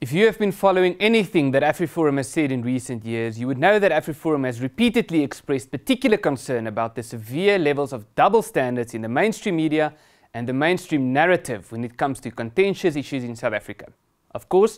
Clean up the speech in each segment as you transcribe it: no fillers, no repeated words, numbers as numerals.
If you have been following anything that AfriForum has said in recent years, you would know that AfriForum has repeatedly expressed particular concern about the severe levels of double standards in the mainstream media and the mainstream narrative when it comes to contentious issues in South Africa. Of course,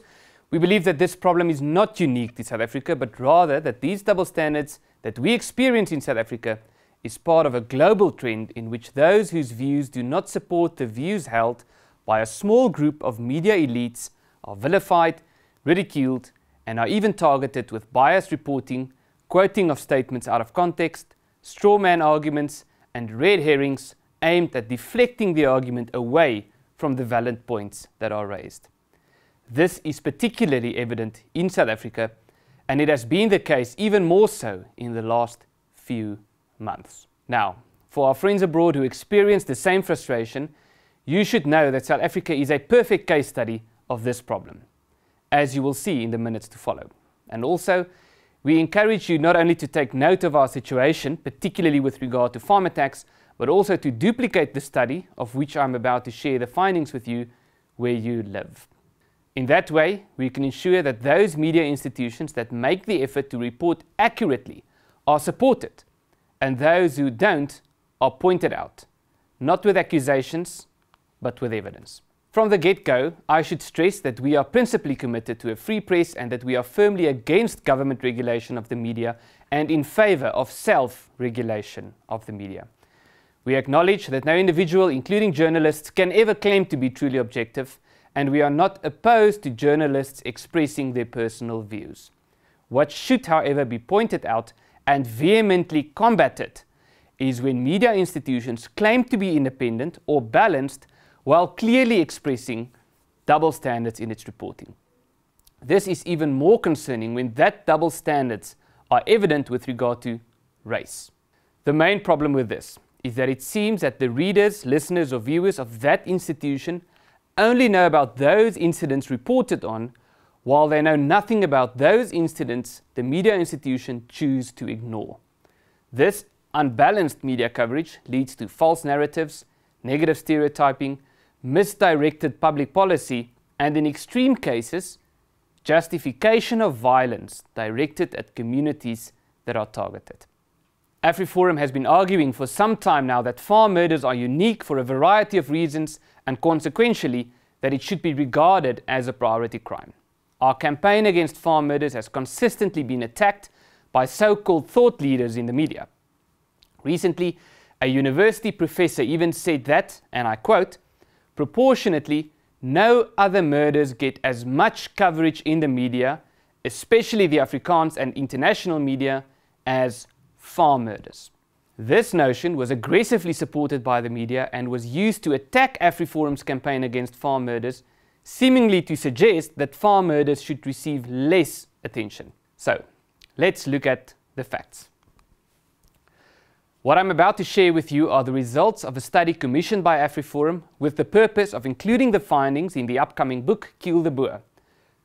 we believe that this problem is not unique to South Africa, but rather that these double standards that we experience in South Africa is part of a global trend in which those whose views do not support the views held by a small group of media elites are vilified, ridiculed, and are even targeted with biased reporting, quoting of statements out of context, straw man arguments, and red herrings aimed at deflecting the argument away from the valid points that are raised. This is particularly evident in South Africa, and it has been the case even more so in the last few months. Now, for our friends abroad who experience the same frustration, you should know that South Africa is a perfect case study of this problem, as you will see in the minutes to follow. And also, we encourage you not only to take note of our situation, particularly with regard to farm attacks, but also to duplicate the study of which I'm about to share the findings with you where you live. In that way, we can ensure that those media institutions that make the effort to report accurately are supported, and those who don't are pointed out, not with accusations, but with evidence. From the get-go, I should stress that we are principally committed to a free press and that we are firmly against government regulation of the media and in favor of self-regulation of the media. We acknowledge that no individual, including journalists, can ever claim to be truly objective, and we are not opposed to journalists expressing their personal views. What should, however, be pointed out and vehemently combated is when media institutions claim to be independent or balanced while clearly expressing double standards in its reporting. This is even more concerning when that double standards are evident with regard to race. The main problem with this is that it seems that the readers, listeners or viewers of that institution only know about those incidents reported on, while they know nothing about those incidents the media institution choose to ignore. This unbalanced media coverage leads to false narratives, negative stereotyping, misdirected public policy, and in extreme cases, justification of violence directed at communities that are targeted. AfriForum has been arguing for some time now that farm murders are unique for a variety of reasons and consequentially that it should be regarded as a priority crime. Our campaign against farm murders has consistently been attacked by so-called thought leaders in the media. Recently, a university professor even said that, and I quote, "Proportionately, no other murders get as much coverage in the media, especially the Afrikaans and international media, as farm murders." This notion was aggressively supported by the media and was used to attack AfriForum's campaign against farm murders, seemingly to suggest that farm murders should receive less attention. So, let's look at the facts. What I'm about to share with you are the results of a study commissioned by AfriForum with the purpose of including the findings in the upcoming book, Kill the Boer.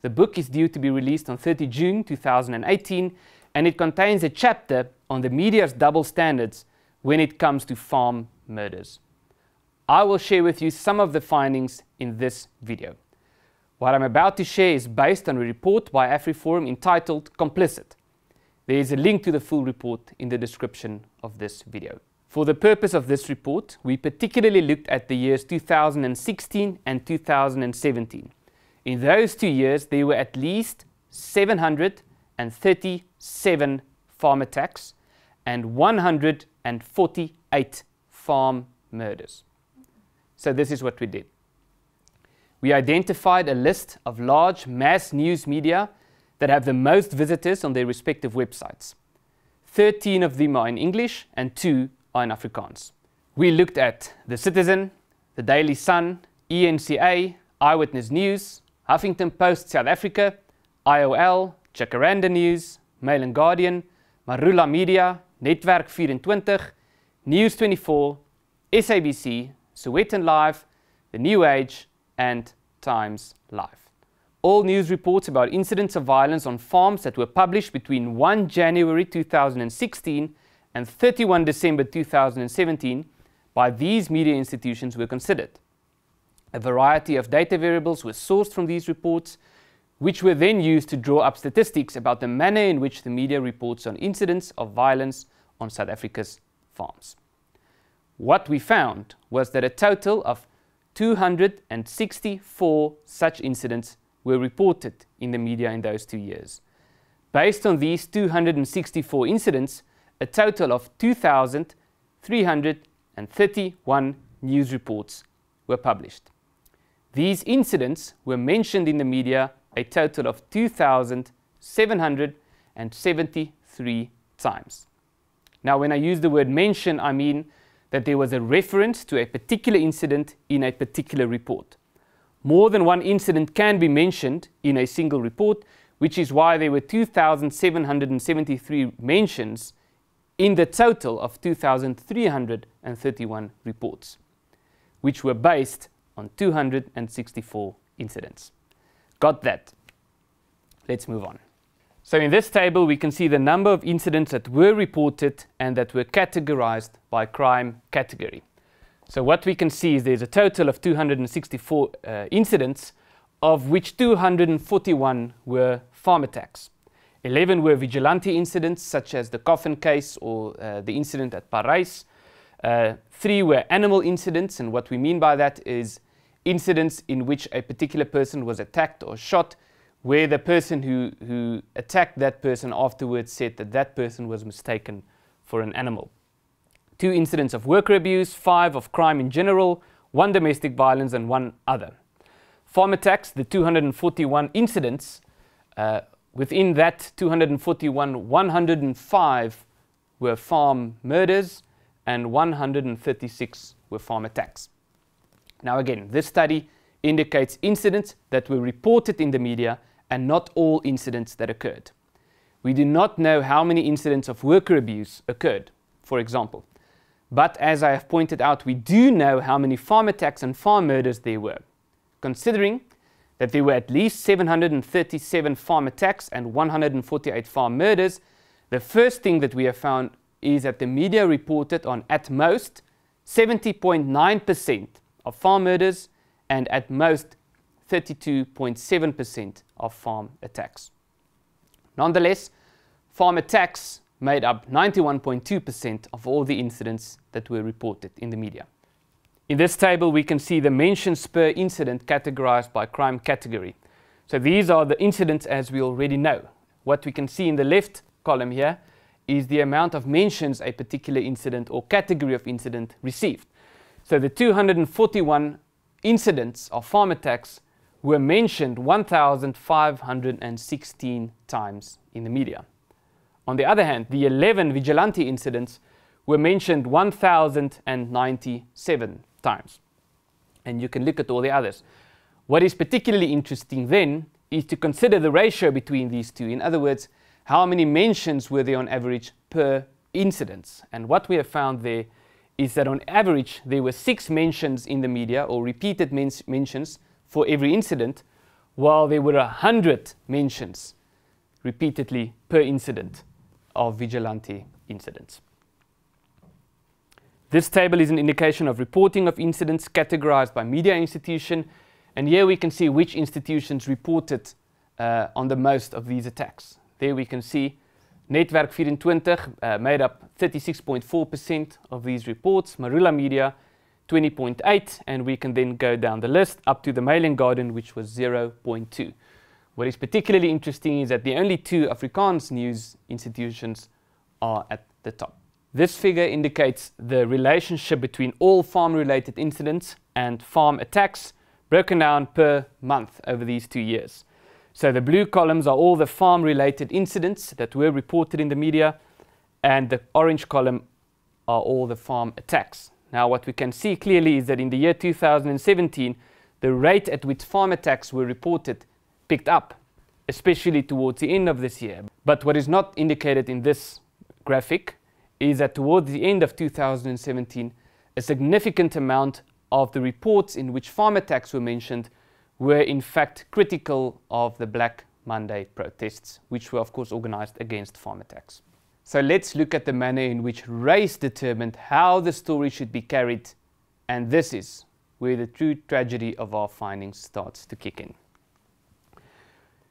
The book is due to be released on 30 June 2018, and it contains a chapter on the media's double standards when it comes to farm murders. I will share with you some of the findings in this video. What I'm about to share is based on a report by AfriForum entitled Complicit. There is a link to the full report in the description of this video. For the purpose of this report, we particularly looked at the years 2016 and 2017. In those 2 years, there were at least 737 farm attacks and 148 farm murders. So this is what we did. We identified a list of large mass news media that have the most visitors on their respective websites. 13 of them are in English and 2 are in Afrikaans. We looked at The Citizen, The Daily Sun, ENCA, Eyewitness News, Huffington Post South Africa, IOL, Jacaranda News, Mail and Guardian, Marula Media, Netwerk 24, News 24, SABC, Sowetan Live, The New Age, and Times Live. All news reports about incidents of violence on farms that were published between 1 January 2016 and 31 December 2017 by these media institutions were considered. A variety of data variables were sourced from these reports, which were then used to draw up statistics about the manner in which the media reports on incidents of violence on South Africa's farms. What we found was that a total of 264 such incidents were reported in the media in those 2 years. Based on these 264 incidents, a total of 2,331 news reports were published. These incidents were mentioned in the media a total of 2,773 times. Now, when I use the word mention, I mean that there was a reference to a particular incident in a particular report. More than one incident can be mentioned in a single report, which is why there were 2,773 mentions in the total of 2,331 reports, which were based on 264 incidents. Got that? Let's move on. So in this table, we can see the number of incidents that were reported and that were categorized by crime category. So what we can see is there's a total of 264 incidents, of which 241 were farm attacks. 11 were vigilante incidents, such as the coffin case or the incident at Parys. 3 were animal incidents, and what we mean by that is incidents in which a particular person was attacked or shot, where the person who attacked that person afterwards said that that person was mistaken for an animal. 2 incidents of worker abuse, 5 of crime in general, 1 domestic violence, and 1 other. Farm attacks, the 241 incidents, within that 241, 105 were farm murders and 136 were farm attacks. Now again, this study indicates incidents that were reported in the media and not all incidents that occurred. We do not know how many incidents of worker abuse occurred, for example. But as I have pointed out, we do know how many farm attacks and farm murders there were. Considering that there were at least 737 farm attacks and 148 farm murders, the first thing that we have found is that the media reported on at most 70.9% of farm murders and at most 32.7% of farm attacks. Nonetheless, farm attacks made up 91.2% of all the incidents that were reported in the media. In this table, we can see the mentions per incident categorized by crime category. So these are the incidents as we already know. What we can see in the left column here is the amount of mentions a particular incident or category of incident received. So the 241 incidents of farm attacks were mentioned 1,516 times in the media. On the other hand, the 11 vigilante incidents were mentioned 1,097 times. And you can look at all the others. What is particularly interesting then is to consider the ratio between these two. In other words, how many mentions were there on average per incident? And what we have found there is that on average there were 6 mentions in the media, or repeated mentions, for every incident, while there were 100 mentions repeatedly per incident of vigilante incidents. This table is an indication of reporting of incidents categorized by media institution, and here we can see which institutions reported on the most of these attacks. There we can see Netwerk 24 made up 36.4% of these reports, Marula Media 20.8%, and we can then go down the list up to the Mail and Garden, which was 0.2%. What is particularly interesting is that the only 2 Afrikaans news institutions are at the top. This figure indicates the relationship between all farm-related incidents and farm attacks, broken down per month over these 2 years. So the blue columns are all the farm-related incidents that were reported in the media, and the orange column are all the farm attacks. Now what we can see clearly is that in the year 2017, the rate at which farm attacks were reported picked up, especially towards the end of this year. But what is not indicated in this graphic is that towards the end of 2017, a significant amount of the reports in which farm attacks were mentioned were in fact critical of the Black Monday protests, which were of course organized against farm attacks. So let's look at the manner in which race determined how the story should be carried, and this is where the true tragedy of our findings starts to kick in.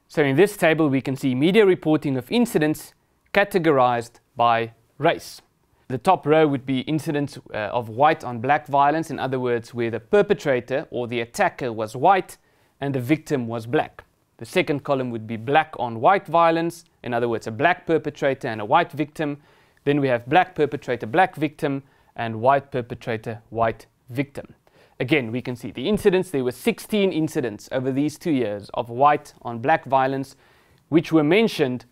So in this table we can see media reporting of incidents categorized by race. The top row would be incidents of white on black violence, in other words, where the perpetrator or the attacker was white and the victim was black. The second column would be black on white violence, in other words, a black perpetrator and a white victim. Then we have black perpetrator, black victim, and white perpetrator, white victim. Again, we can see the incidents. There were 16 incidents over these 2 years of white on black violence, which were mentioned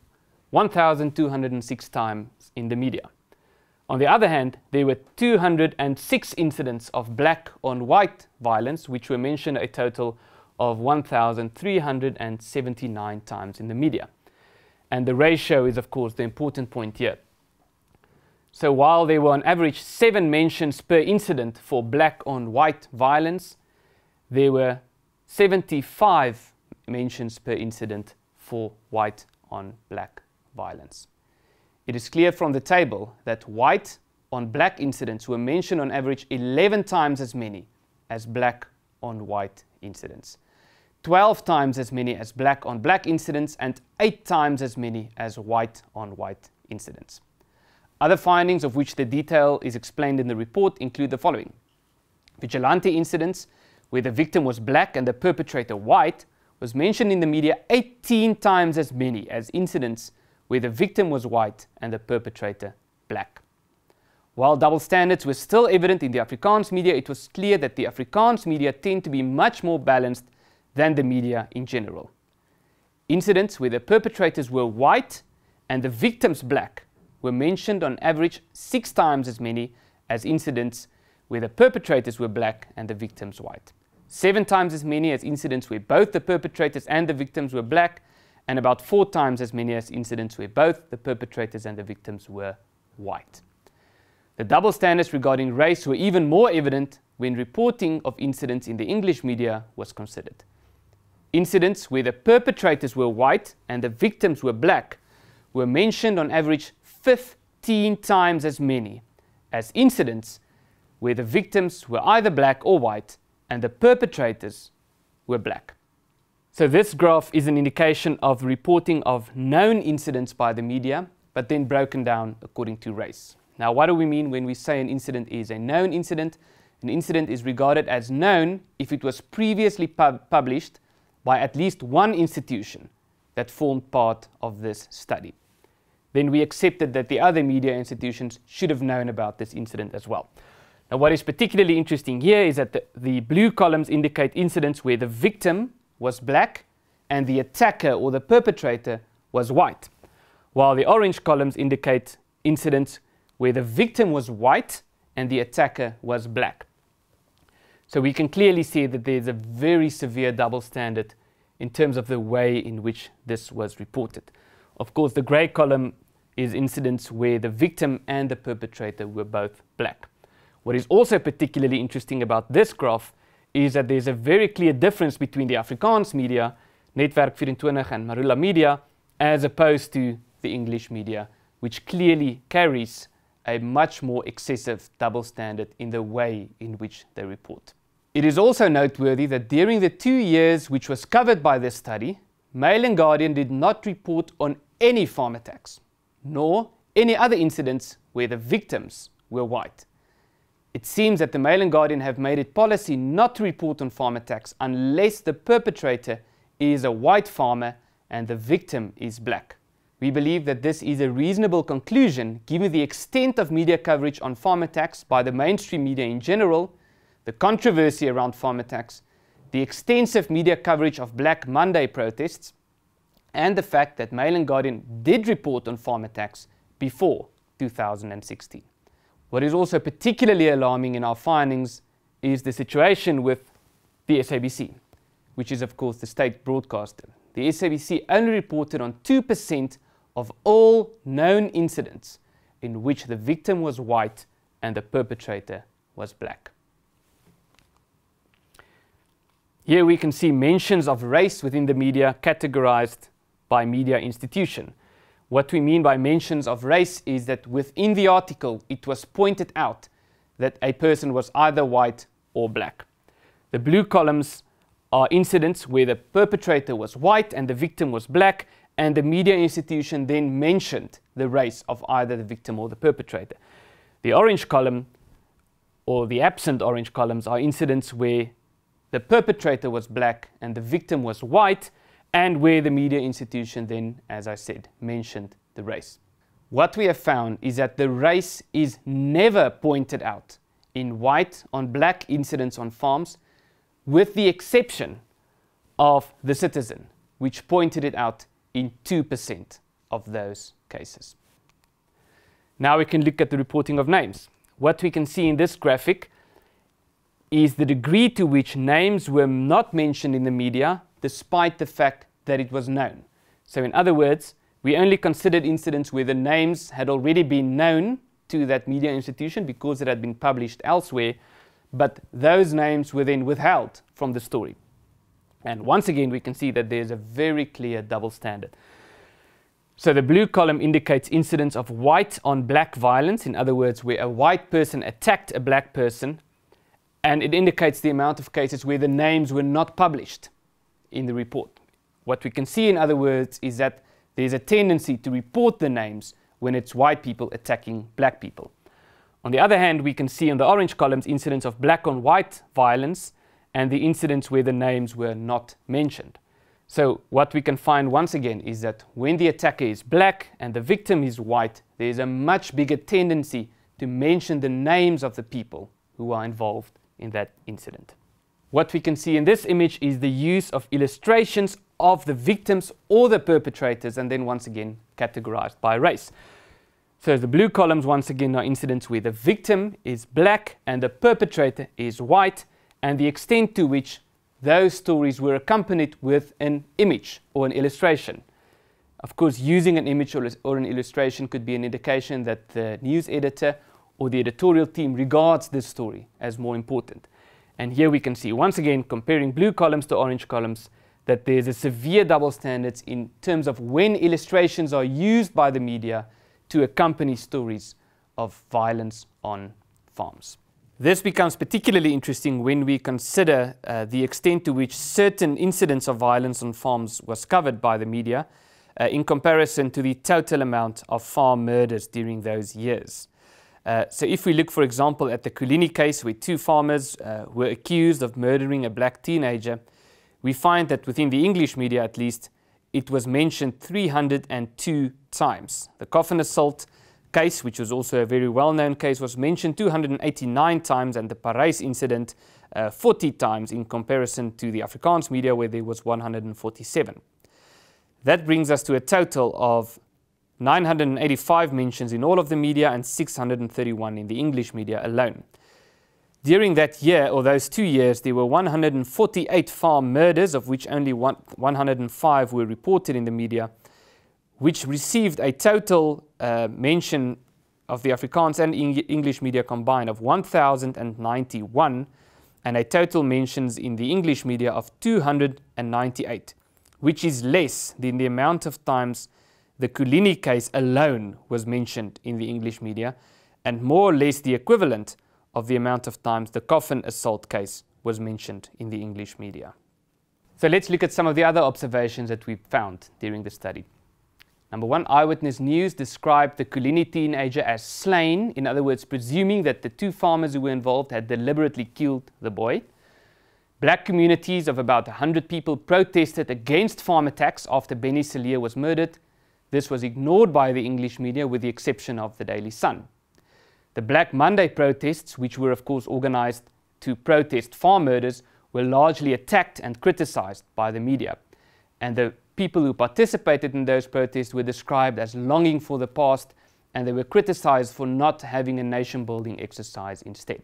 1,206 times in the media. On the other hand, there were 206 incidents of black on white violence, which were mentioned a total of 1,379 times in the media. And the ratio is, of course, the important point here. So while there were on average 7 mentions per incident for black on white violence, there were 75 mentions per incident for white on black violence. It is clear from the table that white on black incidents were mentioned on average 11 times as many as black on white incidents, 12 times as many as black on black incidents, and 8 times as many as white on white incidents. Other findings of which the detail is explained in the report include the following. Vigilante incidents where the victim was black and the perpetrator white was mentioned in the media 18 times as many as incidents where the victim was white and the perpetrator black. While double standards were still evident in the Afrikaans media, it was clear that the Afrikaans media tend to be much more balanced than the media in general. Incidents where the perpetrators were white and the victims black were mentioned on average 6 times as many as incidents where the perpetrators were black and the victims white, 7 times as many as incidents where both the perpetrators and the victims were black, and about 4 times as many as incidents where both the perpetrators and the victims were white. The double standards regarding race were even more evident when reporting of incidents in the English media was considered. Incidents where the perpetrators were white and the victims were black were mentioned on average 15 times as many as incidents where the victims were either black or white and the perpetrators were black. So this graph is an indication of reporting of known incidents by the media, but then broken down according to race. Now, what do we mean when we say an incident is a known incident? An incident is regarded as known if it was previously published by at least one institution that formed part of this study. Then we accepted that the other media institutions should have known about this incident as well. Now, what is particularly interesting here is that the blue columns indicate incidents where the victim was black and the attacker or the perpetrator was white, while the orange columns indicate incidents where the victim was white and the attacker was black. So we can clearly see that there's a very severe double standard in terms of the way in which this was reported. Of course, the grey column is incidents where the victim and the perpetrator were both black. What is also particularly interesting about this graph is that there's a very clear difference between the Afrikaans media, Netwerk 24 and Marula media, as opposed to the English media, which clearly carries a much more excessive double standard in the way in which they report. It is also noteworthy that during the 2 years which was covered by this study, Mail and Guardian did not report on any farm attacks, nor any other incidents where the victims were white. It seems that the Mail and Guardian have made it policy not to report on farm attacks unless the perpetrator is a white farmer and the victim is black. We believe that this is a reasonable conclusion given the extent of media coverage on farm attacks by the mainstream media in general, the controversy around farm attacks, the extensive media coverage of Black Monday protests, and the fact that Mail and Guardian did report on farm attacks before 2016. What is also particularly alarming in our findings is the situation with the SABC, which is of course the state broadcaster. The SABC only reported on 2% of all known incidents in which the victim was white and the perpetrator was black. Here we can see mentions of race within the media categorized by media institution. What we mean by mentions of race is that within the article it was pointed out that a person was either white or black. The blue columns are incidents where the perpetrator was white and the victim was black, and the media institution then mentioned the race of either the victim or the perpetrator. The orange column, or the absent orange columns, are incidents where the perpetrator was black and the victim was white, and where the media institution then, as I said, mentioned the race. What we have found is that the race is never pointed out in white on black incidents on farms, with the exception of the Citizen, which pointed it out in 2% of those cases. Now we can look at the reporting of names. What we can see in this graphic is the degree to which names were not mentioned in the media despite the fact that it was known. So in other words, we only considered incidents where the names had already been known to that media institution because it had been published elsewhere, but those names were then withheld from the story. And once again, we can see that there's a very clear double standard. So the blue column indicates incidents of white on black violence, in other words, where a white person attacked a black person, and it indicates the amount of cases where the names were not published in the report. What we can see, in other words, is that there's a tendency to report the names when it's white people attacking black people. On the other hand, we can see in the orange columns incidents of black on white violence and the incidents where the names were not mentioned. So what we can find once again is that when the attacker is black and the victim is white, there is a much bigger tendency to mention the names of the people who are involved in that incident. What we can see in this image is the use of illustrations of the victims or the perpetrators, and then once again categorized by race. So the blue columns once again are incidents where the victim is black and the perpetrator is white, and the extent to which those stories were accompanied with an image or an illustration. Of course, using an image or an illustration could be an indication that the news editor or the editorial team regards this story as more important. And here we can see, once again, comparing blue columns to orange columns, that there's a severe double standards in terms of when illustrations are used by the media to accompany stories of violence on farms. This becomes particularly interesting when we consider the extent to which certain incidents of violence on farms was covered by the media in comparison to the total amount of farm murders during those years. So if we look, for example, at the Junie case where two farmers were accused of murdering a black teenager, we find that within the English media at least, it was mentioned 302 times. The coffin assault case, which was also a very well-known case, was mentioned 289 times, and the Parijs incident 40 times in comparison to the Afrikaans media where there was 147. That brings us to a total of 985 mentions in all of the media and 631 in the English media alone. During that year, or those 2 years, there were 148 farm murders, of which only 105 were reported in the media, which received a total mention of the Afrikaans and English media combined of 1,091, and a total mentions in the English media of 298, which is less than the amount of times the Junie case alone was mentioned in the English media, and more or less the equivalent of the amount of times the coffin assault case was mentioned in the English media. So let's look at some of the other observations that we found during the study. Number one, Eyewitness News described the Junie teenager as slain, in other words, presuming that the two farmers who were involved had deliberately killed the boy. Black communities of about 100 people protested against farm attacks after Benny Celier was murdered. This was ignored by the English media with the exception of the Daily Sun. The Black Monday protests, which were of course organized to protest farm murders, were largely attacked and criticized by the media. And the people who participated in those protests were described as longing for the past, and they were criticized for not having a nation-building exercise instead.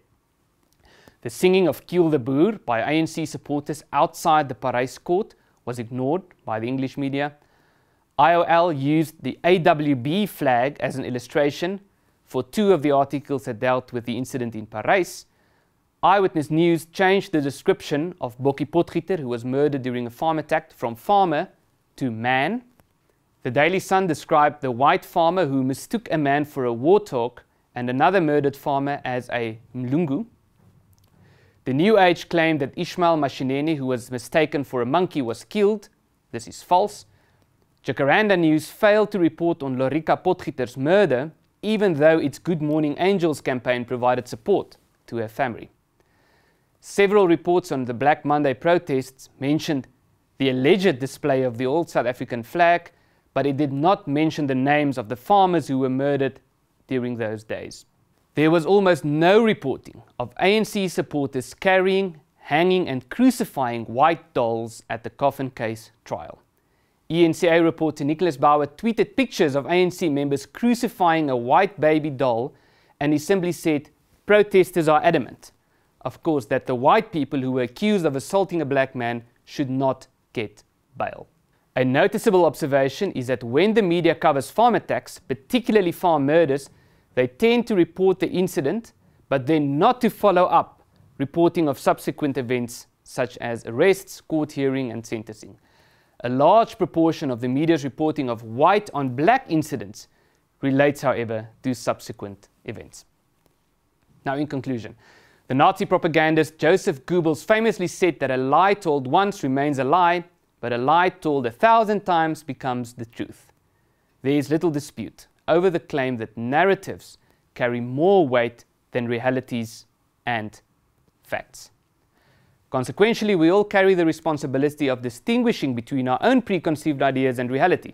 The singing of Kill the Boer by ANC supporters outside the Parijs court was ignored by the English media. IOL used the AWB flag as an illustration for two of the articles that dealt with the incident in Parijs. Eyewitness News changed the description of Bokkie Potgieter, who was murdered during a farm attack, from farmer to man. The Daily Sun described the white farmer who mistook a man for a warthog and another murdered farmer as a mlungu. The New Age claimed that Ishmael Mashineni, who was mistaken for a monkey, was killed. This is false. Jacaranda News failed to report on Lorika Potgieter's murder, even though its Good Morning Angels campaign provided support to her family. Several reports on the Black Monday protests mentioned the alleged display of the old South African flag, but it did not mention the names of the farmers who were murdered during those days. There was almost no reporting of ANC supporters carrying, hanging and crucifying white dolls at the Coffin Case trial. ENCA reporter Nicholas Bauer tweeted pictures of ANC members crucifying a white baby doll, and he simply said, "Protesters are adamant, of course, that the white people who were accused of assaulting a black man should not get bail." A noticeable observation is that when the media covers farm attacks, particularly farm murders, they tend to report the incident, but then not to follow up reporting of subsequent events such as arrests, court hearing and sentencing. A large proportion of the media's reporting of white on black incidents relates, however, to subsequent events. Now, in conclusion, the Nazi propagandist Joseph Goebbels famously said that a lie told once remains a lie, but a lie told 1,000 times becomes the truth. There is little dispute over the claim that narratives carry more weight than realities and facts. Consequently, we all carry the responsibility of distinguishing between our own preconceived ideas and reality.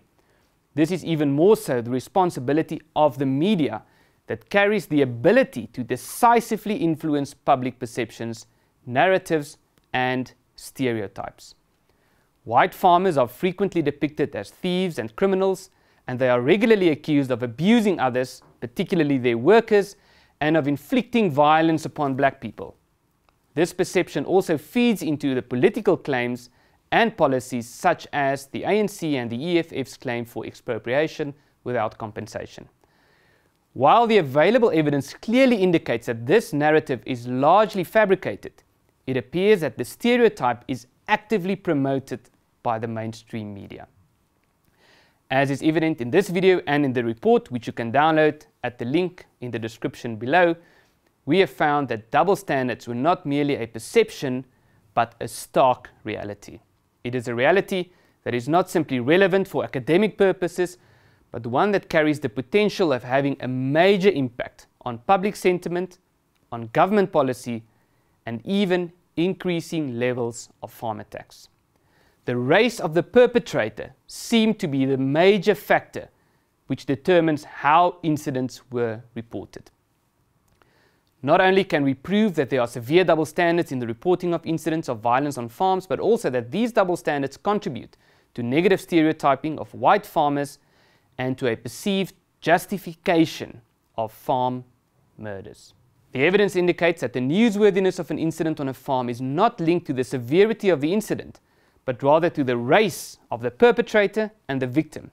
This is even more so the responsibility of the media that carries the ability to decisively influence public perceptions, narratives, and stereotypes. White farmers are frequently depicted as thieves and criminals, and they are regularly accused of abusing others, particularly their workers, and of inflicting violence upon black people. This perception also feeds into the political claims and policies such as the ANC and the EFF's claim for expropriation without compensation. While the available evidence clearly indicates that this narrative is largely fabricated, it appears that the stereotype is actively promoted by the mainstream media. As is evident in this video and in the report, which you can download at the link in the description below, we have found that double standards were not merely a perception, but a stark reality. It is a reality that is not simply relevant for academic purposes, but one that carries the potential of having a major impact on public sentiment, on government policy, and even increasing levels of farm attacks. The race of the perpetrator seemed to be the major factor which determines how incidents were reported. Not only can we prove that there are severe double standards in the reporting of incidents of violence on farms, but also that these double standards contribute to negative stereotyping of white farmers and to a perceived justification of farm murders. The evidence indicates that the newsworthiness of an incident on a farm is not linked to the severity of the incident, but rather to the race of the perpetrator and the victim,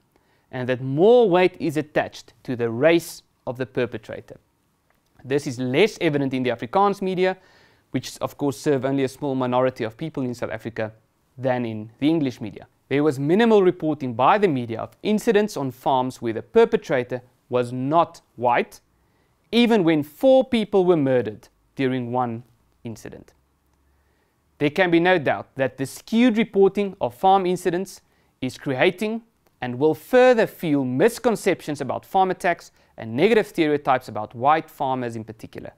and that more weight is attached to the race of the perpetrator. This is less evident in the Afrikaans media, which of course serve only a small minority of people in South Africa, than in the English media. There was minimal reporting by the media of incidents on farms where the perpetrator was not white, even when 4 people were murdered during one incident. There can be no doubt that the skewed reporting of farm incidents is creating and will further fuel misconceptions about farm attacks and negative stereotypes about white farmers in particular.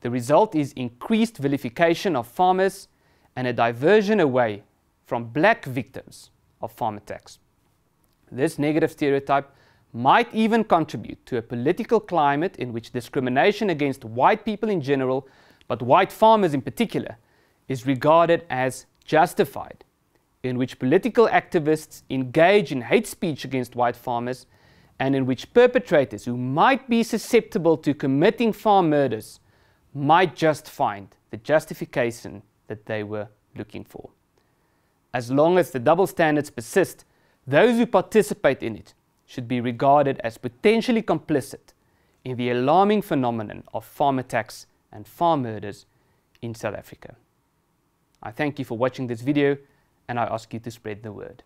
The result is increased vilification of farmers and a diversion away from black victims of farm attacks. This negative stereotype might even contribute to a political climate in which discrimination against white people in general, but white farmers in particular, is regarded as justified, in which political activists engage in hate speech against white farmers, and in which perpetrators who might be susceptible to committing farm murders might just find the justification that they were looking for. As long as the double standards persist, those who participate in it should be regarded as potentially complicit in the alarming phenomenon of farm attacks and farm murders in South Africa. I thank you for watching this video, and I ask you to spread the word.